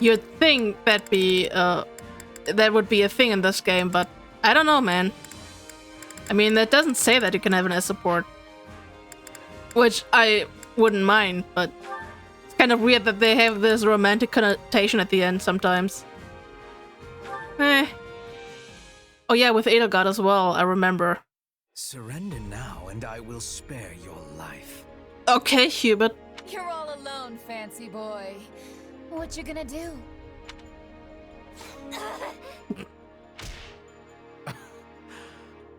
You'd think that would be a thing in this game, but I don't know, man. I mean, that doesn't say that you can have an S support, which I wouldn't mind, but it's kind of weird that they have this romantic connotation at the end sometimes. Eh. Oh yeah, with Edelgard as well, I remember. Surrender now, and I will spare your life. Okay, Hubert. You're all alone, fancy boy. What you gonna do?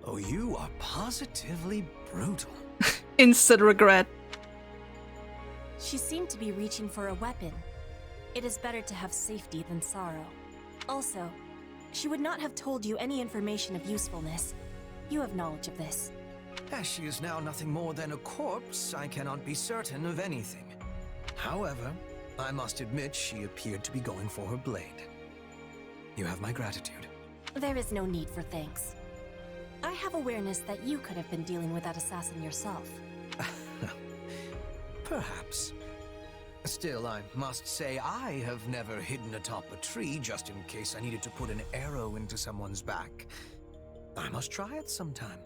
Oh, you are positively brutal. Instant regret. She seemed to be reaching for a weapon. It is better to have safety than sorrow. Also, she would not have told you any information of usefulness. You have knowledge of this. As she is now nothing more than a corpse, I cannot be certain of anything. However, I must admit she appeared to be going for her blade. You have my gratitude. There is no need for thanks. I have awareness that you could have been dealing with that assassin yourself. Perhaps. Still, I must say I have never hidden atop a tree just in case I needed to put an arrow into someone's back. I must try it sometime.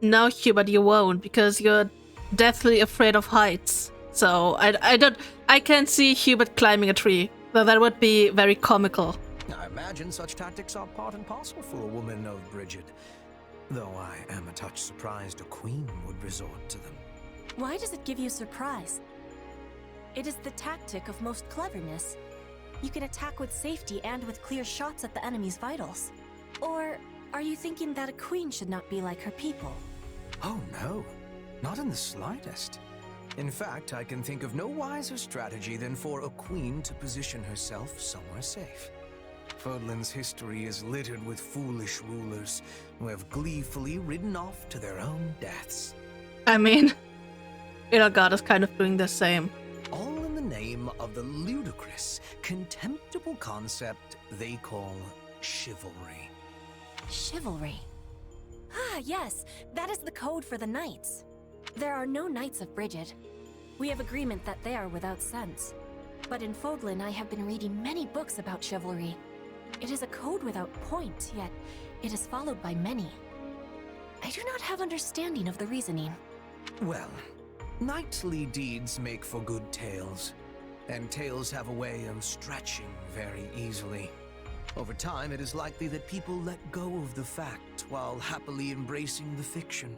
No, Hubert, you won't, because you're deathly afraid of heights. So I can't see Hubert climbing a tree. Though that would be very comical. I imagine such tactics are part and parcel for a woman of Bridget. Though I am a touch surprised a queen would resort to them. Why does it give you surprise? It is the tactic of most cleverness. You can attack with safety and with clear shots at the enemy's vitals. Or are you thinking that a queen should not be like her people? Oh no, not in the slightest. In fact, I can think of no wiser strategy than for a queen to position herself somewhere safe. Fódlan's history is littered with foolish rulers who have gleefully ridden off to their own deaths. I mean, Edelgard is kind of doing the same. All in the name of the ludicrous, contemptible concept they call chivalry. Chivalry. Ah, yes, that is the code for the knights. There are no knights of Bridget. We have agreement that they are without sense. But in Fódlan, I have been reading many books about chivalry. It is a code without point, yet it is followed by many. I do not have understanding of the reasoning. Well, knightly deeds make for good tales, and tales have a way of stretching very easily. Over time, it is likely that people let go of the fact while happily embracing the fiction.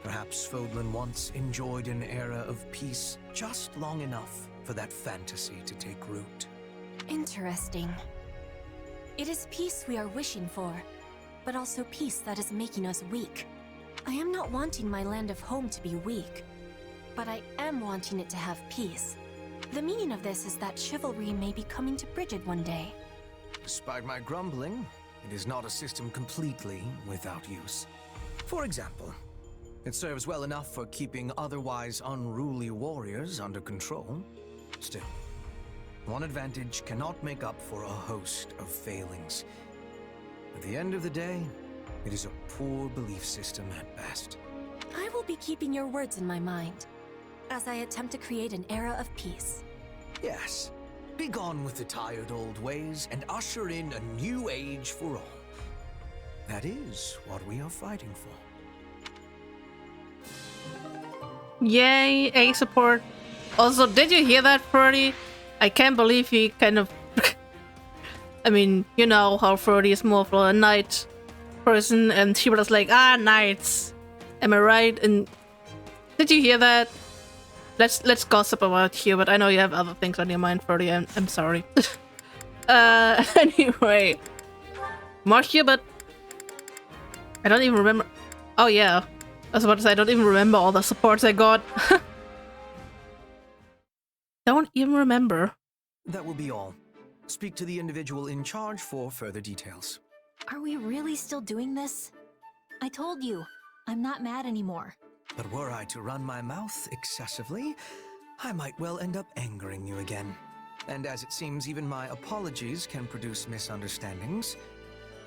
Perhaps Fódlan once enjoyed an era of peace just long enough for that fantasy to take root. Interesting. It is peace we are wishing for, but also peace that is making us weak. I am not wanting my land of home to be weak, but I am wanting it to have peace. The meaning of this is that chivalry may be coming to Bridget one day. Despite my grumbling, it is not a system completely without use. For example, it serves well enough for keeping otherwise unruly warriors under control. Still, one advantage cannot make up for a host of failings. At the end of the day, it is a poor belief system at best. I will be keeping your words in my mind as I attempt to create an era of peace. Yes, be gone with the tired old ways and usher in a new age for all. That is what we are fighting for. Yay, A support. Also, did you hear that, Freddy? I can't believe he kind of... I mean, you know how Freddy is more for a knight person, and he was like, knights. Am I right? And did you hear that? Let's gossip about here, but I know you have other things on your mind, Freddy. I'm sorry. Anyway. More here, but I don't even remember... Oh yeah. I was about to say, I don't even remember all the supports I got. Don't even remember. That will be all. Speak to the individual in charge for further details. Are we really still doing this? I told you, I'm not mad anymore. But were I to run my mouth excessively, I might well end up angering you again. And as it seems even my apologies can produce misunderstandings,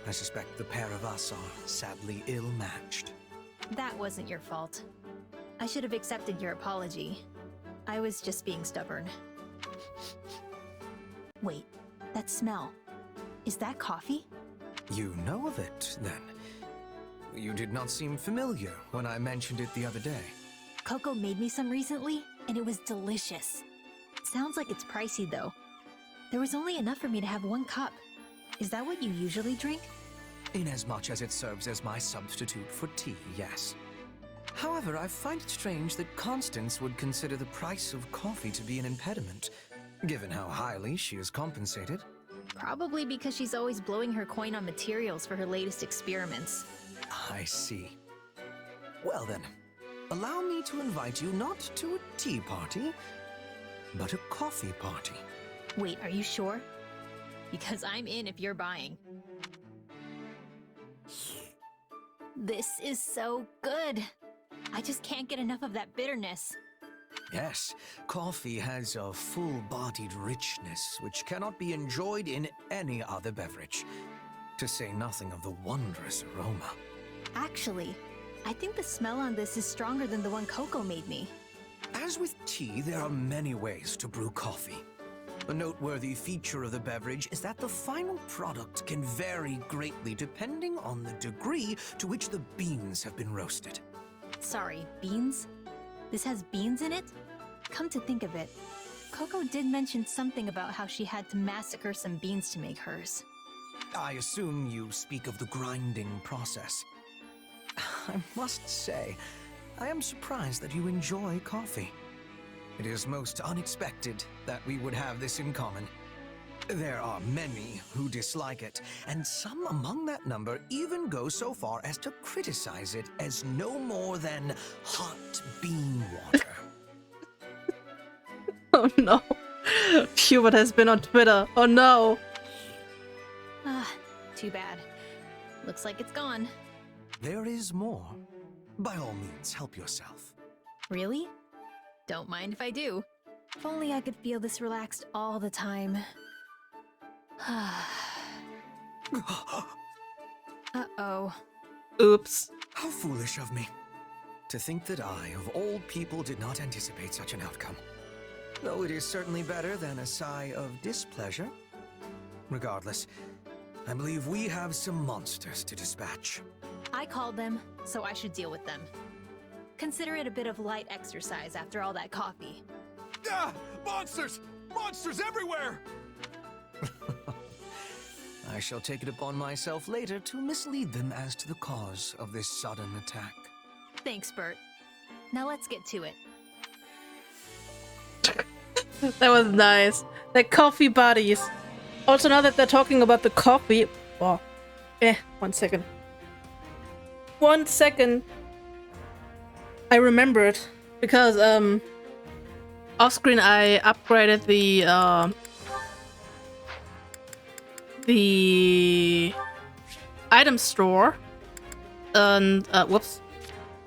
I suspect the pair of us are sadly ill-matched. That wasn't your fault. I should have accepted your apology. I was just being stubborn. Wait, That smell. Is that coffee? You know of it, then? You did not seem familiar when I mentioned it the other day. Coco made me some recently, and it was delicious. Sounds like it's pricey, though. There was only enough for me to have 1 cup. Is that what you usually drink? Inasmuch as it serves as my substitute for tea, yes. However, I find it strange that Constance would consider the price of coffee to be an impediment, given how highly she is compensated. Probably because she's always blowing her coin on materials for her latest experiments. I see. Well then, allow me to invite you not to a tea party, but a coffee party. Wait, are you sure? Because I'm in if you're buying. This is so good. I just can't get enough of that bitterness. Yes, coffee has a full-bodied richness which cannot be enjoyed in any other beverage, to say nothing of the wondrous aroma. Actually, I think the smell on this is stronger than the one Coco made me. As with tea, there are many ways to brew coffee. A noteworthy feature of the beverage is that the final product can vary greatly depending on the degree to which the beans have been roasted. Sorry, beans? This has beans in it? Come to think of it, Coco did mention something about how she had to massacre some beans to make hers. I assume you speak of the grinding process. I must say, I am surprised that you enjoy coffee. It is most unexpected that we would have this in common. There are many who dislike it, and some among that number even go so far as to criticize it as no more than hot bean water. Oh no. Hubert has been on Twitter. Oh no. Ah, too bad. Looks like it's gone. There is more. By all means, help yourself. Really? Don't mind if I do. If only I could feel this relaxed all the time. Uh-oh. Oops. How foolish of me. To think that I, of all people, did not anticipate such an outcome. Though it is certainly better than a sigh of displeasure. Regardless, I believe we have some monsters to dispatch. I called them, so I should deal with them. Consider it a bit of light exercise after all that coffee. Ah! Monsters! Monsters everywhere! I shall take it upon myself later to mislead them as to the cause of this sudden attack. Thanks, Bert. Now let's get to it. That was nice. The coffee buddies. Also, now that they're talking about the coffee... Oh. 1 second. 1 second. I remembered. Because, off screen I upgraded the item store. And, whoops.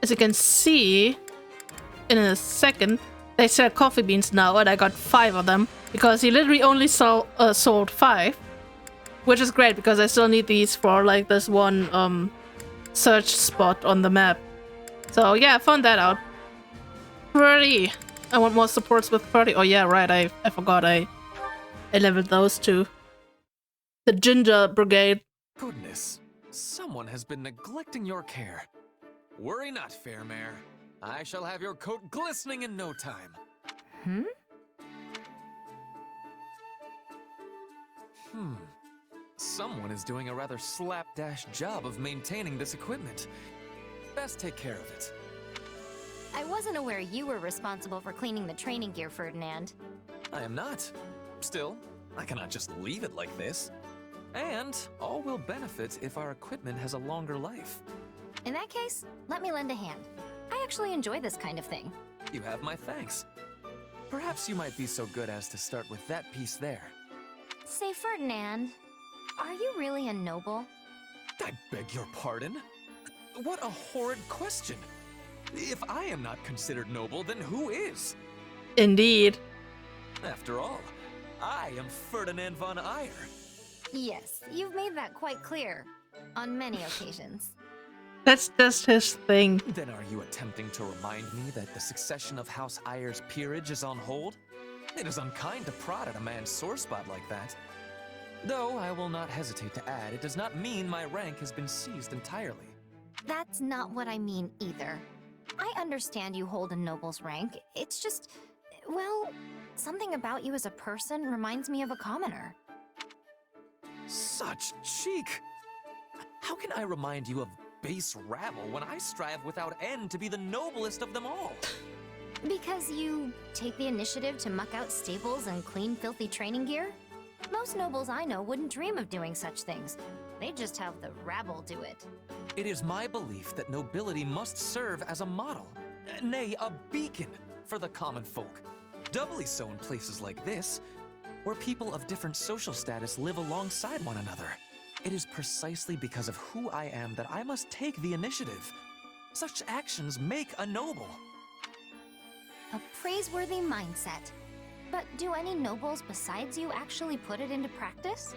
As you can see, in a second, they sell coffee beans now, and I got 5 of them. Because he literally only sold 5. Which is great, because I still need these for, like, this one, search spot on the map. So, yeah, I found that out. 30. I want more supports with 30. Oh, yeah, right, I forgot I leveled those two. The Ginger Brigade. Goodness, someone has been neglecting your care. Worry not, fair mare. I shall have your coat glistening in no time. Someone is doing a rather slapdash job of maintaining this equipment. Best take care of it. I wasn't aware you were responsible for cleaning the training gear, Ferdinand. I am not. Still, I cannot just leave it like this. And all will benefit if our equipment has a longer life. In that case, let me lend a hand. I actually enjoy this kind of thing. You have my thanks. Perhaps you might be so good as to start with that piece there. Say, Ferdinand, are you really a noble? I beg your pardon? What a horrid question! If I am not considered noble, then who is? Indeed. After all, I am Ferdinand von Eyre. Yes, you've made that quite clear. On many occasions. That's just his thing. Then are you attempting to remind me that the succession of House Eyre's peerage is on hold? It is unkind to prod at a man's sore spot like that. Though I will not hesitate to add, it does not mean my rank has been seized entirely. That's not what I mean either. I understand you hold a noble's rank. It's just, well, something about you as a person reminds me of a commoner. Such cheek! How can I remind you of base rabble when I strive without end to be the noblest of them all? Because you take the initiative to muck out stables and clean filthy training gear? Most nobles I know wouldn't dream of doing such things. They'd just have the rabble do it. It is my belief that nobility must serve as a model, nay, a beacon for the common folk. Doubly so in places like this, where people of different social status live alongside one another. It is precisely because of who I am that I must take the initiative. Such actions make a noble. A praiseworthy mindset. But do any nobles besides you actually put it into practice?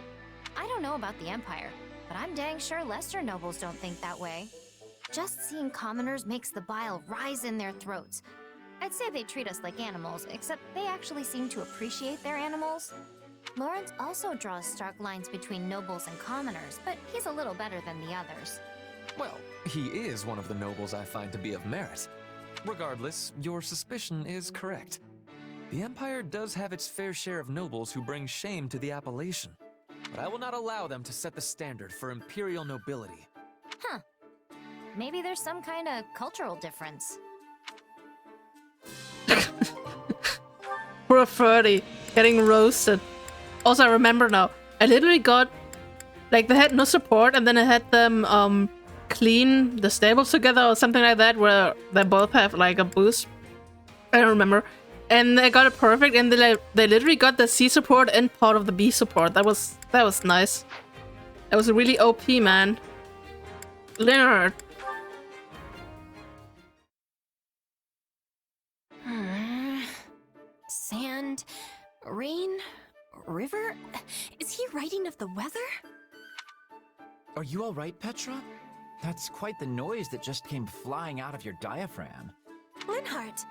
I don't know about the Empire, but I'm dang sure lesser nobles don't think that way. Just seeing commoners makes the bile rise in their throats. I'd say they treat us like animals, except they actually seem to appreciate their animals. Lawrence also draws stark lines between nobles and commoners, but he's a little better than the others. Well, he is one of the nobles I find to be of merit. Regardless, your suspicion is correct. The Empire does have its fair share of nobles who bring shame to the appellation, but I will not allow them to set the standard for imperial nobility. Huh. Maybe there's some kind of cultural difference. Poor 30, getting roasted. Also, I remember now, I literally got, like, they had no support, and then I had them clean the stables together or something like that, where they both have, like, a boost. I don't remember. And they got it perfect, and they literally got the C support and part of the B support. That was nice. That was really OP, man. Leonard. Sand, rain, river? Is he writing of the weather? Are you all right, Petra? That's quite the noise that just came flying out of your diaphragm. Linhardt,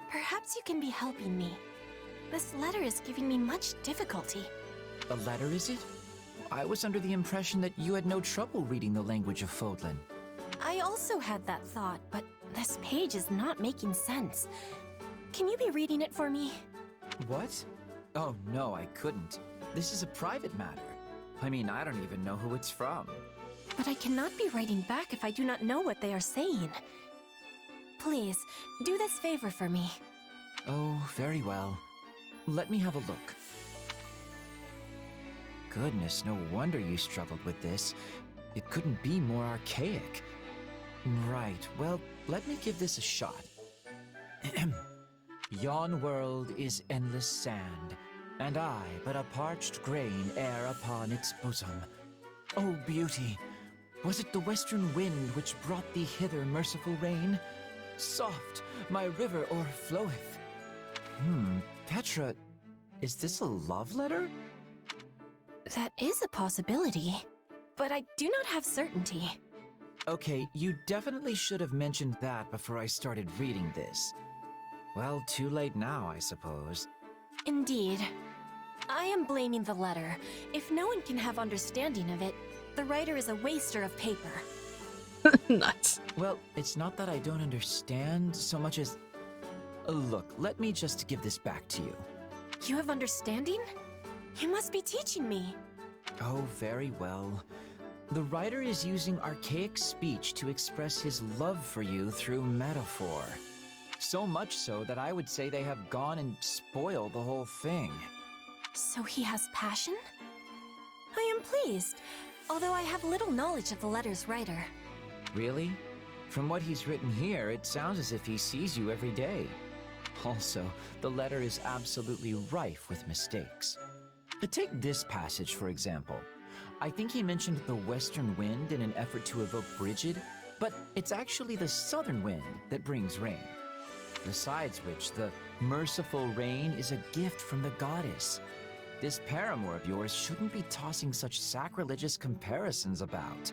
perhaps you can be helping me. This letter is giving me much difficulty. A letter, is it? I was under the impression that you had no trouble reading the language of Fódlan. I also had that thought, but this page is not making sense. Can you be reading it for me? What? Oh, no, I couldn't. This is a private matter. I mean, I don't even know who it's from. But I cannot be writing back if I do not know what they are saying. Please, do this favor for me. Oh, very well. Let me have a look. Goodness, no wonder you struggled with this. It couldn't be more archaic. Right, well, let me give this a shot. Yon world is endless sand, and I but a parched grain air upon its bosom. O beauty, was it the western wind which brought thee hither, merciful rain? Soft, my river o'erfloweth. Petra, is this a love letter? That is a possibility, but I do not have certainty. Okay, you definitely should have mentioned that before I started reading this. Well, too late now, I suppose. Indeed. I am blaming the letter. If no one can have understanding of it, the writer is a waster of paper. Nuts. Well, it's not that I don't understand so much as... Look, let me just give this back to you. You have understanding? You must be teaching me. Oh, very well. The writer is using archaic speech to express his love for you through metaphor. So much so that I would say they have gone and spoiled the whole thing. So he has passion? I am pleased, although I have little knowledge of the letter's writer. Really? From what he's written here, it sounds as if he sees you every day. Also, the letter is absolutely rife with mistakes. Take this passage, for example. I think he mentioned the western wind in an effort to evoke Brigid, but it's actually the southern wind that brings rain. Besides which, the merciful rain is a gift from the goddess. This paramour of yours shouldn't be tossing such sacrilegious comparisons about.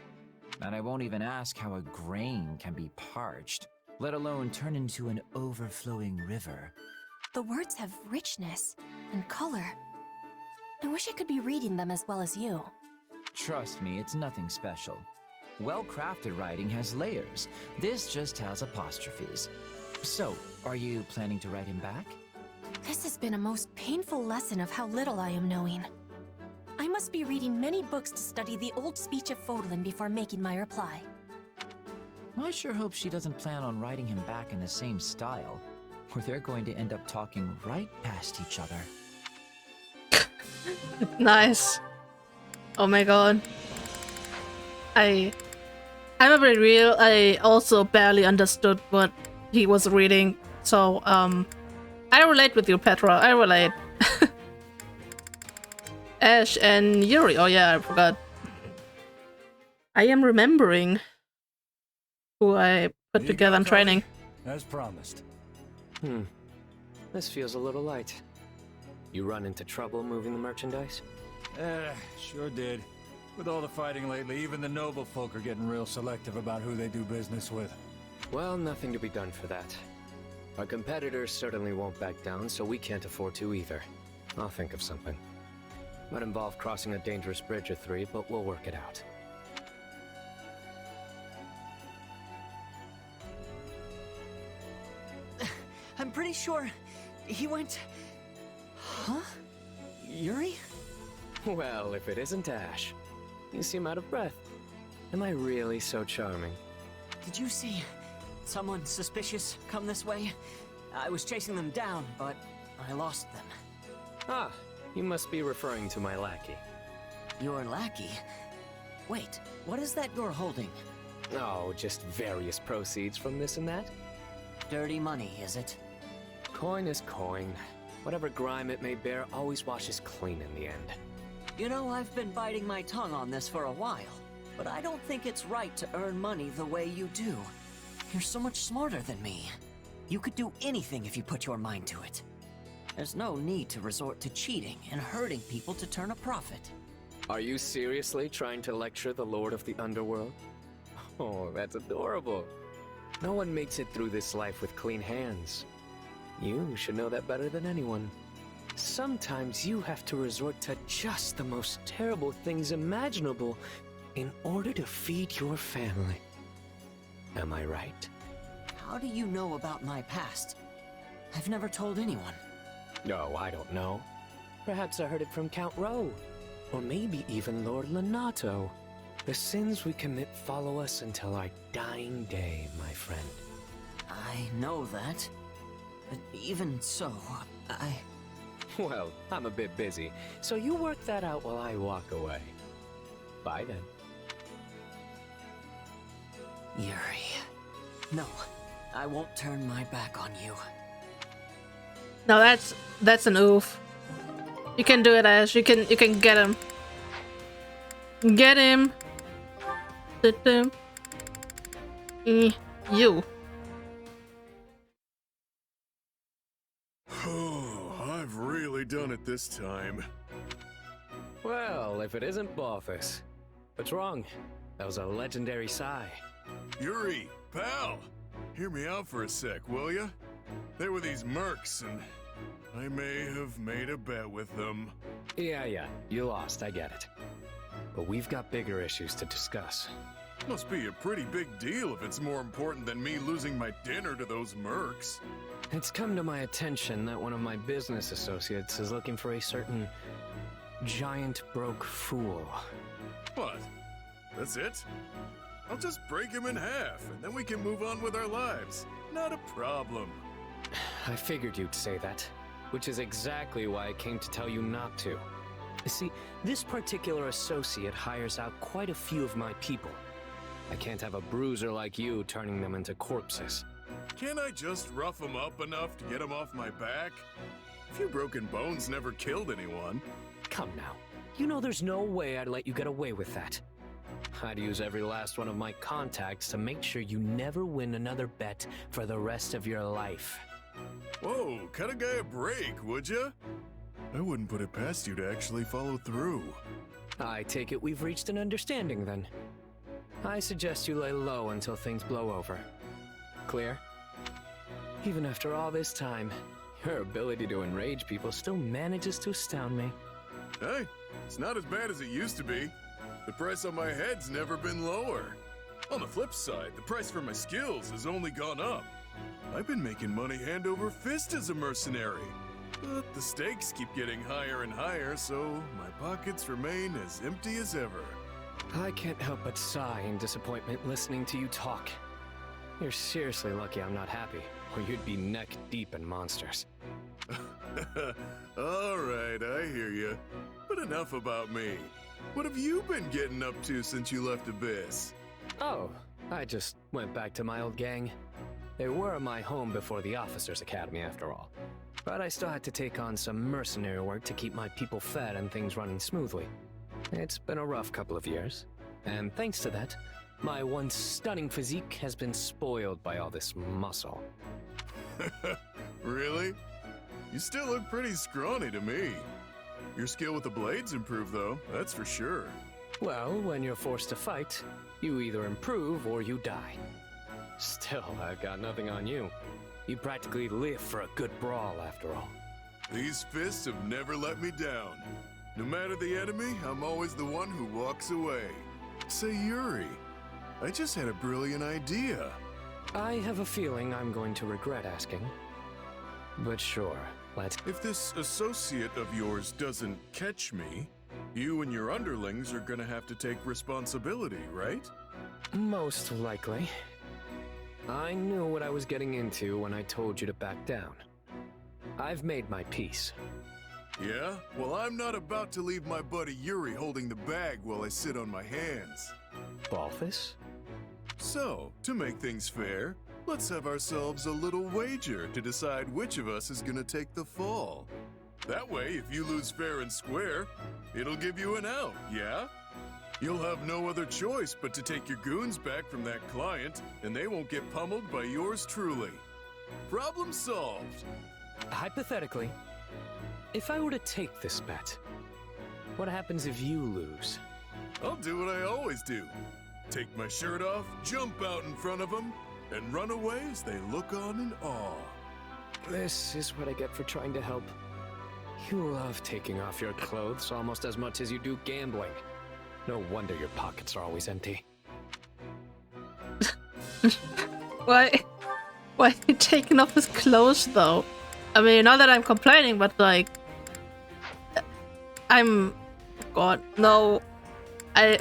And I won't even ask how a grain can be parched, let alone turn into an overflowing river. The words have richness and color. I wish I could be reading them as well as you. Trust me, it's nothing special. Well-crafted writing has layers. This just has apostrophes. So, are you planning to write him back? This has been a most painful lesson of how little I am knowing. I must be reading many books to study the old speech of Fódlan before making my reply. I sure hope she doesn't plan on writing him back in the same style, or they're going to end up talking right past each other. Nice. Oh my god. I'm a bit real. I also barely understood what he was reading, so I relate with you, Petra. I relate. Ash and Yuri. Oh yeah, I forgot. I am remembering who I put together in training. As promised. This feels a little light. You run into trouble moving the merchandise? Sure did. With all the fighting lately, even the noble folk are getting real selective about who they do business with. Well, nothing to be done for that. Our competitors certainly won't back down, so we can't afford to either. I'll think of something. Might involve crossing a dangerous bridge or three, but we'll work it out. I'm pretty sure he went... Huh? Yuri? Well, if it isn't Ash. You seem out of breath. Am I really so charming? Did you see someone suspicious come this way? I was chasing them down, but I lost them. Ah, you must be referring to my lackey. Your lackey? Wait, what is that you're holding? Oh, just various proceeds from this and that. Dirty money, is it? Coin is coin. Whatever grime it may bear always washes clean in the end. You know, I've been biting my tongue on this for a while, but I don't think it's right to earn money the way you do. You're so much smarter than me. You could do anything if you put your mind to it. There's no need to resort to cheating and hurting people to turn a profit. Are you seriously trying to lecture the Lord of the Underworld? Oh, that's adorable. No one makes it through this life with clean hands. You should know that better than anyone. Sometimes you have to resort to just the most terrible things imaginable in order to feed your family. Am I right? How do you know about my past? I've never told anyone. Oh, I don't know. Perhaps I heard it from Count Rowe. Or maybe even Lord Lenato. The sins we commit follow us until our dying day, my friend. I know that. But even so, Well, I'm a bit busy, so you work that out while I walk away. Bye then. Yuri. No, I won't turn my back on you. No, that's an oof. You can do it, Ash. You can get him. Get him. Sit him. You. I've really done it this time. Well, if it isn't Balthus. What's wrong? That was a legendary sigh. Yuri, pal, hear me out for a sec, will ya? There were these mercs, and I may have made a bet with them. Yeah, you lost, I get it. But we've got bigger issues to discuss. Must be a pretty big deal if it's more important than me losing my dinner to those mercs. It's come to my attention that one of my business associates is looking for a certain giant broke fool. What? That's it? I'll just break him in half, and then we can move on with our lives. Not a problem. I figured you'd say that, which is exactly why I came to tell you not to. You see, this particular associate hires out quite a few of my people. I can't have a bruiser like you turning them into corpses. Can't I just rough him up enough to get him off my back? A few broken bones never killed anyone. Come now. You know there's no way I'd let you get away with that. I'd use every last one of my contacts to make sure you never win another bet for the rest of your life. Whoa, cut a guy a break, would ya? I wouldn't put it past you to actually follow through. I take it we've reached an understanding then. I suggest you lay low until things blow over. Clear? Even after all this time, your ability to enrage people still manages to astound me. Hey, it's not as bad as it used to be. The price on my head's never been lower. On the flip side, the price for my skills has only gone up. I've been making money hand over fist as a mercenary. But the stakes keep getting higher and higher, so my pockets remain as empty as ever. I can't help but sigh in disappointment listening to you talk. You're seriously lucky I'm not happy, or you'd be neck deep in monsters. Alright, I hear you. But enough about me. What have you been getting up to since you left Abyss? Oh, I just went back to my old gang. They were my home before the Officers' Academy, after all. But I still had to take on some mercenary work to keep my people fed and things running smoothly. It's been a rough couple of years, and thanks to that, my once stunning physique has been spoiled by all this muscle. Really? You still look pretty scrawny to me. Your skill with the blades improved, though, that's for sure. Well, when you're forced to fight, you either improve or you die. Still, I've got nothing on you. You practically live for a good brawl, after all. These fists have never let me down. No matter the enemy, I'm always the one who walks away. Say, Yuri, I just had a brilliant idea. I have a feeling I'm going to regret asking. But sure, let's... If this associate of yours doesn't catch me, you and your underlings are gonna have to take responsibility, right? Most likely. I knew what I was getting into when I told you to back down. I've made my peace. Yeah? Well, I'm not about to leave my buddy Yuri holding the bag while I sit on my hands. Balthus? So, to make things fair, let's have ourselves a little wager to decide which of us is gonna take the fall. That way, if you lose fair and square, it'll give you an out, yeah? You'll have no other choice but to take your goons back from that client, and they won't get pummeled by yours truly. Problem solved. Hypothetically, if I were to take this bet, what happens if you lose? I'll do what I always do. Take my shirt off, jump out in front of them, and run away as they look on in awe. This is what I get for trying to help. You love taking off your clothes almost as much as you do gambling. No wonder your pockets are always empty. Why is he taking off his clothes, though? I mean, not that I'm complaining, but like... God, no. At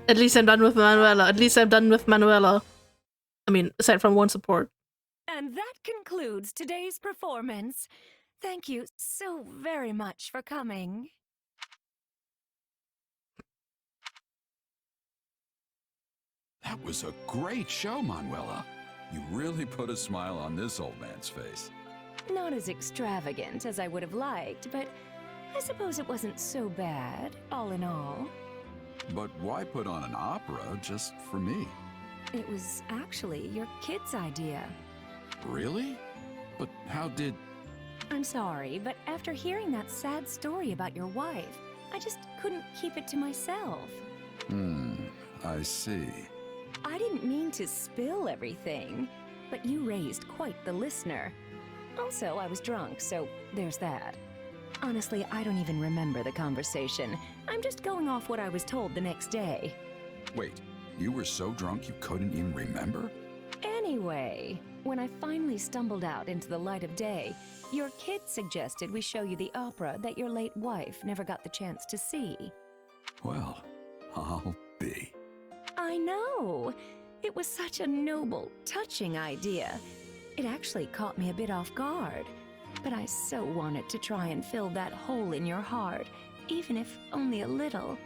least I'm done with Manuela. I mean, aside from one support. And that concludes today's performance. Thank you so very much for coming. That was a great show, Manuela. You really put a smile on this old man's face. Not as extravagant as I would have liked, but I suppose it wasn't so bad, all in all. But why put on an opera just for me? It was actually your kid's idea. Really? But how did... I'm sorry, but after hearing that sad story about your wife, I just couldn't keep it to myself. I see. I didn't mean to spill everything, but you raised quite the listener. Also, I was drunk, so there's that. Honestly, I don't even remember the conversation. I'm just going off what I was told the next day. Wait, you were so drunk you couldn't even remember? Anyway, when I finally stumbled out into the light of day, your kid suggested we show you the opera that your late wife never got the chance to see. Well, I'll be. I know! It was such a noble, touching idea. It actually caught me a bit off guard. But I so wanted to try and fill that hole in your heart, even if only a little.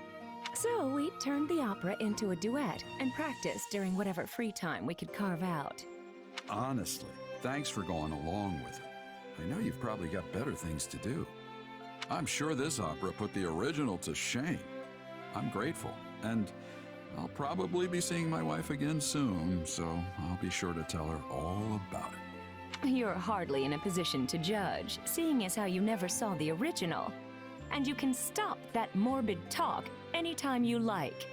So we turned the opera into a duet and practiced during whatever free time we could carve out. Honestly, thanks for going along with it. I know you've probably got better things to do. I'm sure this opera put the original to shame. I'm grateful, and I'll probably be seeing my wife again soon, so I'll be sure to tell her all about it. You're hardly in a position to judge, seeing as how you never saw the original. And you can stop that morbid talk anytime you like.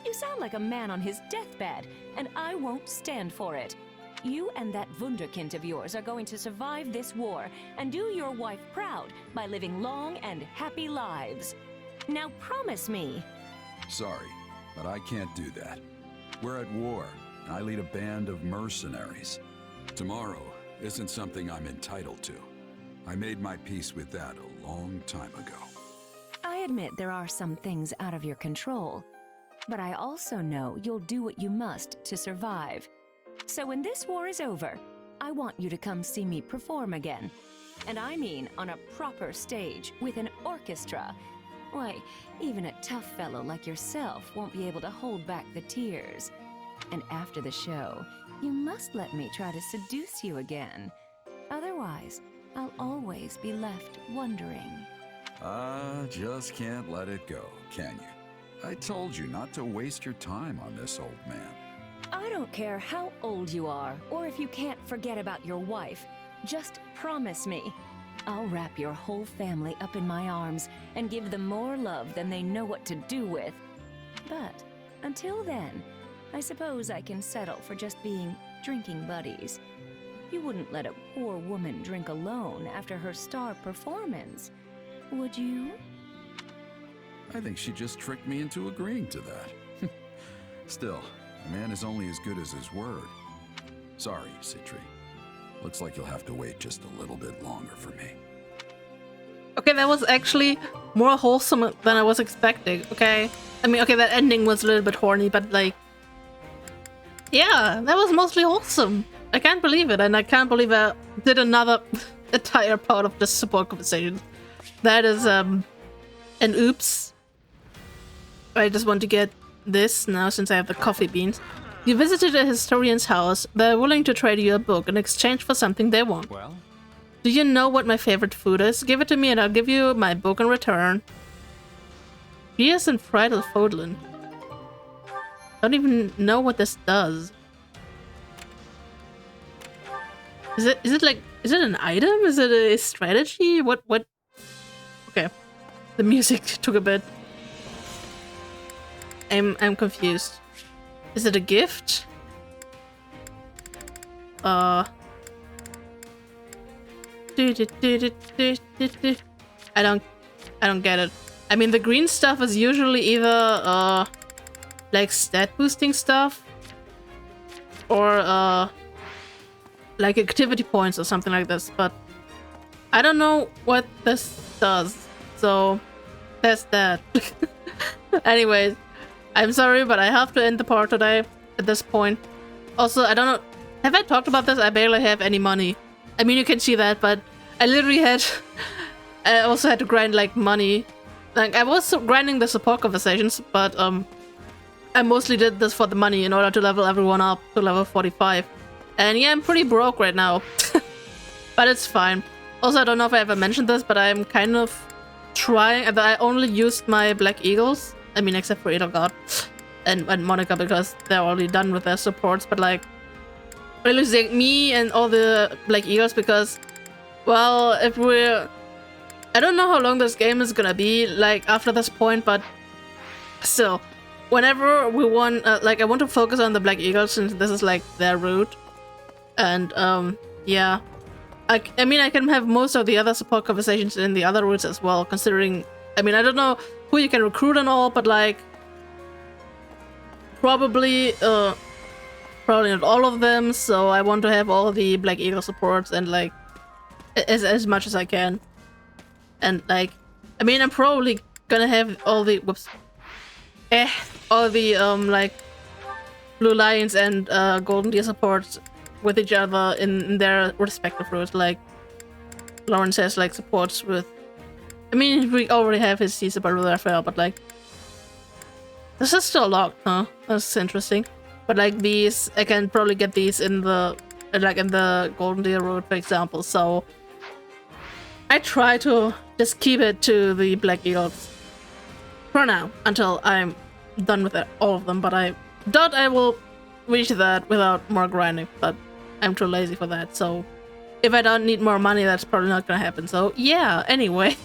You sound like a man on his deathbed, and I won't stand for it. You and that wunderkind of yours are going to survive this war and do your wife proud by living long and happy lives. Now promise me. Sorry, but I can't do that. We're at war, and I lead a band of mercenaries. Tomorrow isn't something I'm entitled to. I made my peace with that a long time ago. I admit there are some things out of your control, but I also know you'll do what you must to survive. So when this war is over, I want you to come see me perform again. And I mean on a proper stage with an orchestra. Why, even a tough fellow like yourself won't be able to hold back the tears. And after the show, you must let me try to seduce you again. Otherwise, I'll always be left wondering. Just can't let it go, can you? I told you not to waste your time on this old man. I don't care how old you are, or if you can't forget about your wife. Just promise me. I'll wrap your whole family up in my arms and give them more love than they know what to do with. But until then, I suppose I can settle for just being drinking buddies. You wouldn't let a poor woman drink alone after her star performance, would you? I think she just tricked me into agreeing to that. Still, a man is only as good as his word. Sorry, Citri. Looks like you'll have to wait just a little bit longer for me. Okay, that was actually more wholesome than I was expecting, okay? I mean, okay, that ending was a little bit horny, but like... yeah, that was mostly wholesome. I can't believe it, and I can't believe I did another entire part of this support conversation. That is, an oops. I just want to get this now since I have the coffee beans. You visited a historian's house. They're willing to trade you a book in exchange for something they want. Well? Do you know what my favorite food is? Give it to me and I'll give you my book in return. Beers and fried Fódlan. Don't even know what this does. Is it like, is it an item? Is it a strategy? What? Okay. The music took a bit. I'm confused. Is it a gift? I don't get it. I mean, the green stuff is usually either like stat boosting stuff or like activity points or something like this, but I don't know what this does, so that's that. Anyways, I'm sorry, but I have to end the part today at this point. Also, I don't know, have I talked about this? I barely have any money. I mean, you can see that, but I literally had... I also had to grind, like, money. Like, I was grinding the support conversations, but I mostly did this for the money in order to level everyone up to level 45. And yeah, I'm pretty broke right now. But it's fine. Also, I don't know if I ever mentioned this, but I'm kind of trying... I only used my Black Eagles. I mean, except for Edelgard and Monica, because they're already done with their supports. But, like, really using me and all the Black Eagles because, well, if we're... I don't know how long this game is gonna be, like, after this point, but still. Whenever we want... like, I want to focus on the Black Eagles since this is, like, their route. And, yeah. I mean, I can have most of the other support conversations in the other routes as well, considering... I mean, I don't know who you can recruit and all, but, like... Probably not all of them, so I want to have all the Black Eagle supports and, like, as much as I can. And, like, I mean, I'm probably gonna have all the... Whoops. All the, like, Blue Lions and Golden Deer supports with each other in their respective routes. Like, Lawrence has, like, supports with... I mean, we already have his C support with Raphael, but, like... This is still locked, huh? That's interesting. But, like, these... I can probably get these in the... like, in the Golden Deer route, for example, so... I try to just keep it to the Black Eagles. For now, until I'm done with all of them, but I doubt I will reach that without more grinding, but I'm too lazy for that, so if I don't need more money, that's probably not gonna happen. So yeah, anyway,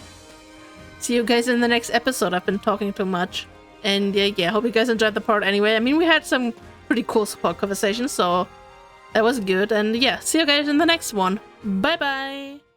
see you guys in the next episode. I've been talking too much, and yeah, hope you guys enjoyed the part anyway. I mean, we had some pretty cool support conversations, so That was good, and yeah, see you guys in the next one. Bye bye!